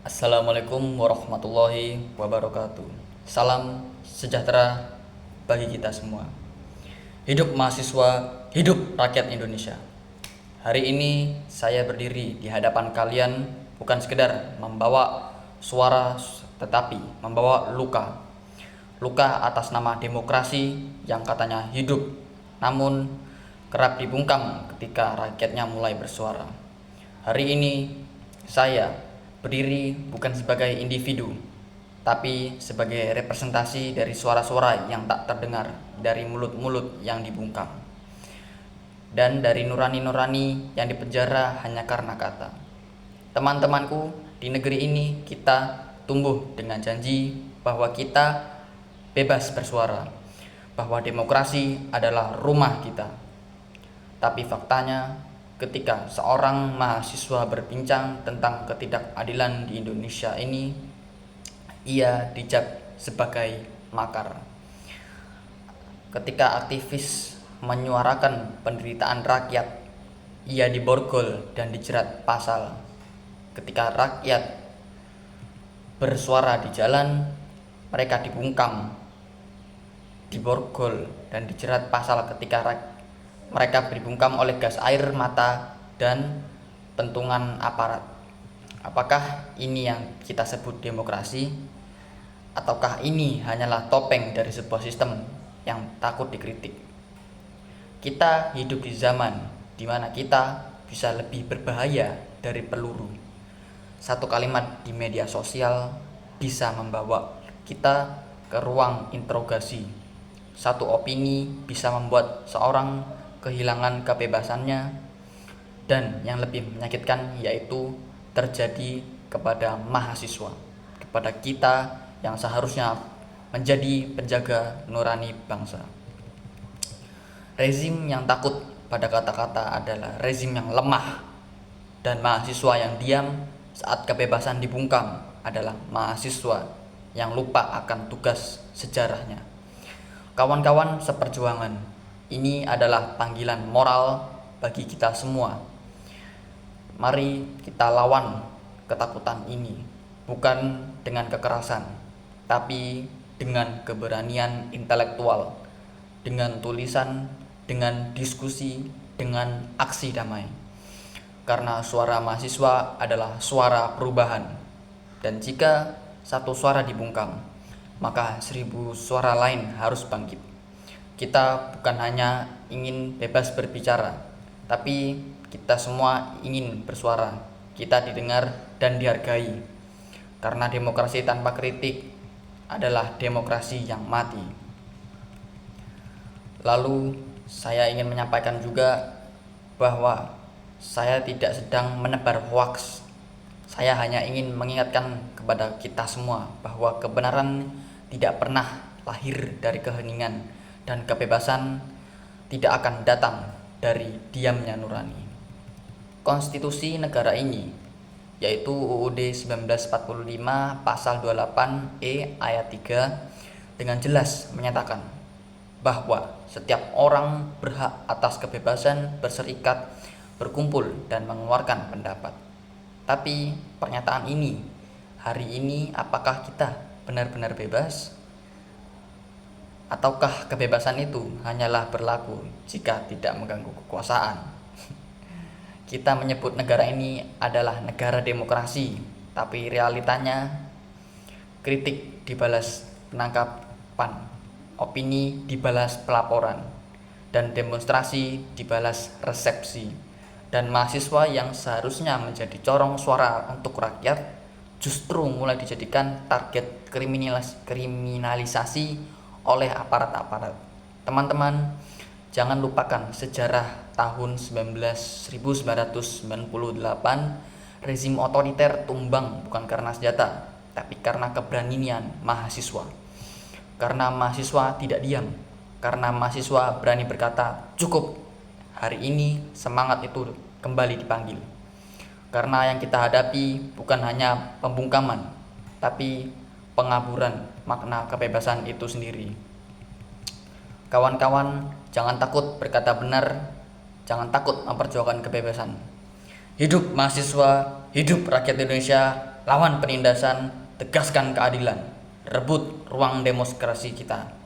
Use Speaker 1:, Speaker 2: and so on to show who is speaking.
Speaker 1: Assalamualaikum warahmatullahi wabarakatuh. Salam sejahtera bagi kita semua. Hidup mahasiswa, hidup rakyat Indonesia. Hari ini saya berdiri di hadapan kalian bukan sekedar membawa suara, tetapi membawa luka. Luka atas nama demokrasi yang katanya hidup, namun kerap dibungkam ketika rakyatnya mulai bersuara. Hari ini saya berdiri bukan sebagai individu, tapi sebagai representasi dari suara-suara yang tak terdengar, dari mulut-mulut yang dibungkam, dan dari nurani-nurani yang dipenjara hanya karena kata. Teman-temanku, di negeri ini kita tumbuh dengan janji bahwa kita bebas bersuara, bahwa demokrasi adalah rumah kita. Tapi faktanya, ketika seorang mahasiswa berbincang tentang ketidakadilan di Indonesia ini, ia dicap sebagai makar. Ketika aktivis menyuarakan penderitaan rakyat, ia diborgol dan dijerat pasal. Ketika rakyat bersuara di jalan, mereka dibungkam, diborgol dan dijerat pasal ketika mereka dibungkam oleh gas air mata dan pentungan aparat. Apakah ini yang kita sebut demokrasi? Ataukah ini hanyalah topeng dari sebuah sistem yang takut dikritik? Kita hidup di zaman di mana kita bisa lebih berbahaya dari peluru. Satu kalimat di media sosial bisa membawa kita ke ruang interogasi. Satu opini bisa membuat seorang kehilangan kebebasannya, dan yang lebih menyakitkan yaitu terjadi kepada mahasiswa, kepada kita yang seharusnya menjadi penjaga nurani bangsa. Rezim yang takut pada kata-kata adalah rezim yang lemah, dan mahasiswa yang diam saat kebebasan dibungkam adalah mahasiswa yang lupa akan tugas sejarahnya. Kawan-kawan seperjuangan, ini adalah panggilan moral bagi kita semua. Mari kita lawan ketakutan ini, bukan dengan kekerasan, tapi dengan keberanian intelektual, dengan tulisan, dengan diskusi, dengan aksi damai. Karena suara mahasiswa adalah suara perubahan, dan jika satu suara dibungkam, maka 1000 suara lain harus bangkit. Kita bukan hanya ingin bebas berbicara, tapi kita semua ingin bersuara, kita didengar dan dihargai. Karena demokrasi tanpa kritik adalah demokrasi yang mati. Lalu saya ingin menyampaikan juga bahwa saya tidak sedang menebar hoaks. Saya hanya ingin mengingatkan kepada kita semua bahwa kebenaran tidak pernah lahir dari keheningan, dan kebebasan tidak akan datang dari diamnya nurani. Konstitusi negara ini, yaitu UUD 1945 pasal 28E ayat 3, dengan jelas menyatakan bahwa setiap orang berhak atas kebebasan berserikat, berkumpul, dan mengeluarkan pendapat. Tapi pernyataan ini, hari ini apakah kita benar-benar bebas? Ataukah kebebasan itu hanyalah berlaku jika tidak mengganggu kekuasaan? Kita menyebut negara ini adalah negara demokrasi, tapi realitanya kritik dibalas penangkapan, opini dibalas pelaporan, dan demonstrasi dibalas resepsi. Dan mahasiswa yang seharusnya menjadi corong suara untuk rakyat justru mulai dijadikan target kriminalisasi oleh aparat-aparat. Teman-teman, jangan lupakan sejarah tahun 1998. Rezim otoriter tumbang bukan karena senjata, tapi karena keberanian mahasiswa. Karena mahasiswa tidak diam, karena mahasiswa berani berkata cukup. Hari ini semangat itu kembali dipanggil. Karena yang kita hadapi bukan hanya pembungkaman, tapi pengaburan makna kebebasan itu sendiri. Kawan-kawan, jangan takut berkata benar, jangan takut memperjuangkan kebebasan. Hidup mahasiswa, hidup rakyat Indonesia, lawan penindasan, tegakkan keadilan, rebut ruang demokrasi kita.